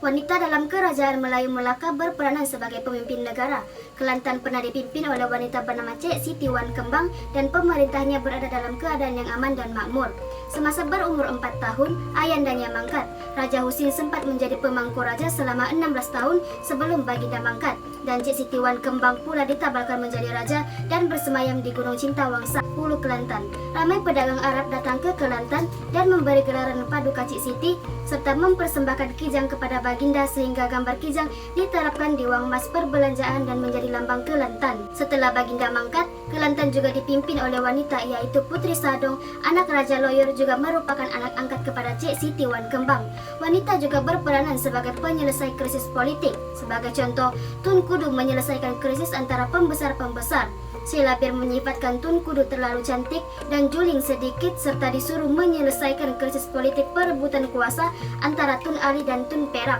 Wanita dalam kerajaan Melayu Melaka berperanan sebagai pemimpin negara. Kelantan pernah dipimpin oleh wanita bernama Cik Siti Wan Kembang dan pemerintahnya berada dalam keadaan yang aman dan makmur. Semasa berumur 4 tahun, ayandanya mangkat. Raja Husin sempat menjadi pemangku raja selama 16 tahun sebelum baginda mangkat. Dan Cik Siti Wan Kembang pula ditabalkan menjadi raja dan bersemayam di Gunung Cintawangsa, Hulu Kelantan. Ramai pedagang Arab datang ke Kelantan dan memberi gelaran paduka Cik Siti serta mempersembahkan kijang kepada baginda sehingga gambar kijang diterapkan di wang mas perbelanjaan dan menjadi lambang Kelantan. Setelah baginda mangkat, Kelantan juga dipimpin oleh wanita yaitu Putri Sadong, anak Raja Loyor, juga merupakan anak angkat kepada Cik Siti Wan Kembang. Wanita juga berperanan sebagai penyelesai krisis politik. Sebagai contoh, Tun Kudu menyelesaikan krisis antara pembesar-pembesar. Silabir menyifatkan Tun Kudu terlalu cantik dan juling sedikit serta disuruh menyelesaikan krisis politik perebutan kuasa antara Tun Ali dan Tun Perak.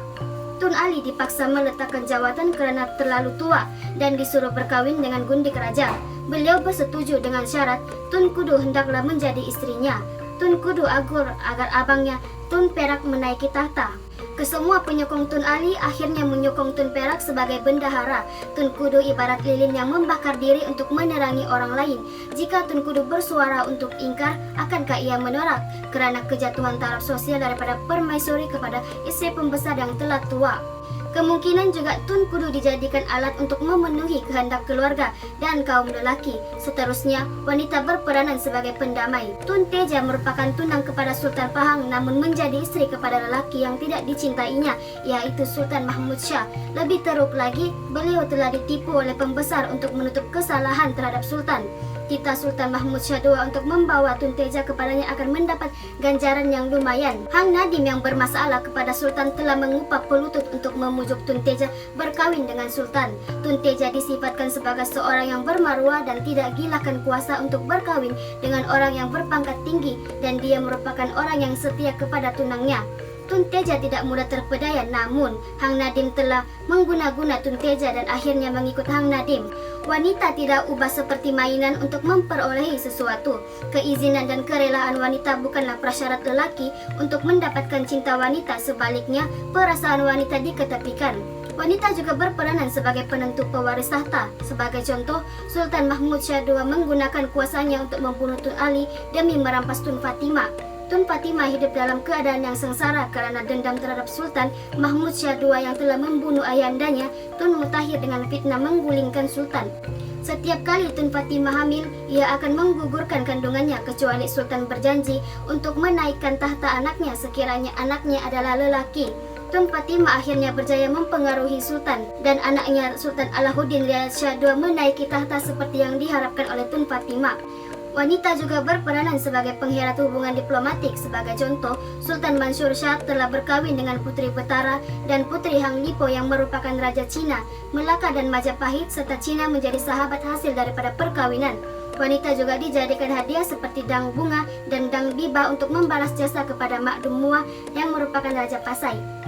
Tun Ali dipaksa meletakkan jawatan karena terlalu tua dan disuruh berkawin dengan gundik raja. Beliau bersetuju dengan syarat Tun Kudu hendaklah menjadi istrinya. Tun Kudu agur agar abangnya Tun Perak menaiki tahta. Kesemua penyokong Tun Ali akhirnya menyokong Tun Perak sebagai bendahara. Tun Kudu ibarat lilin yang membakar diri untuk menerangi orang lain. Jika Tun Kudu bersuara untuk ingkar, akankah ia menolak? Kerana kejatuhan taraf sosial daripada permaisuri kepada istri pembesar yang telah tua. Kemungkinan juga Tun Kudu dijadikan alat untuk memenuhi kehendak keluarga dan kaum lelaki. Seterusnya, wanita berperanan sebagai pendamai. Tun Teja merupakan tunang kepada Sultan Pahang namun menjadi istri kepada lelaki yang tidak dicintainya, yaitu Sultan Mahmud Shah. Lebih teruk lagi, beliau telah ditipu oleh pembesar untuk menutup kesalahan terhadap Sultan. Titah Sultan Mahmud Shah II untuk membawa Tun Teja kepadanya akan mendapat ganjaran yang lumayan. Hang Nadim yang bermasalah kepada Sultan telah mengupap pelutut untuk memujuk Tun Teja berkawin dengan Sultan. Tun Teja disifatkan sebagai seorang yang bermaruah dan tidak gilakan kuasa untuk berkawin dengan orang yang berpangkat tinggi dan dia merupakan orang yang setia kepada tunangnya. Tun Teja tidak mudah terpedaya, namun Hang Nadim telah mengguna-guna Tun Teja dan akhirnya mengikut Hang Nadim. Wanita tidak ubah seperti mainan untuk memperolehi sesuatu. Keizinan dan kerelaan wanita bukanlah prasyarat lelaki untuk mendapatkan cinta wanita, sebaliknya perasaan wanita diketepikan. Wanita juga berperanan sebagai penentu pewaris tahta. Sebagai contoh, Sultan Mahmud Shah II menggunakan kuasanya untuk membunuh Tun Ali demi merampas Tun Fatimah. Tun Fatimah hidup dalam keadaan yang sengsara karena dendam terhadap Sultan Mahmud Shah II yang telah membunuh ayandanya, Tun Mutahir, dengan fitnah menggulingkan Sultan. Setiap kali Tun Fatimah hamil, ia akan menggugurkan kandungannya kecuali Sultan berjanji untuk menaikkan tahta anaknya sekiranya anaknya adalah lelaki. Tun Fatimah akhirnya berjaya mempengaruhi Sultan dan anaknya Sultan Alauddin Riyad Shah II menaiki tahta seperti yang diharapkan oleh Tun Fatimah. Wanita juga berperanan sebagai pengherat hubungan diplomatik. Sebagai contoh, Sultan Mansur Shah telah berkawin dengan Putri Betara dan Putri Hang Lipo yang merupakan Raja Cina. Melaka dan Majapahit serta Cina menjadi sahabat hasil daripada perkawinan. Wanita juga dijadikan hadiah seperti dang bunga dan dang biba untuk membalas jasa kepada Mak Dumua yang merupakan Raja Pasai.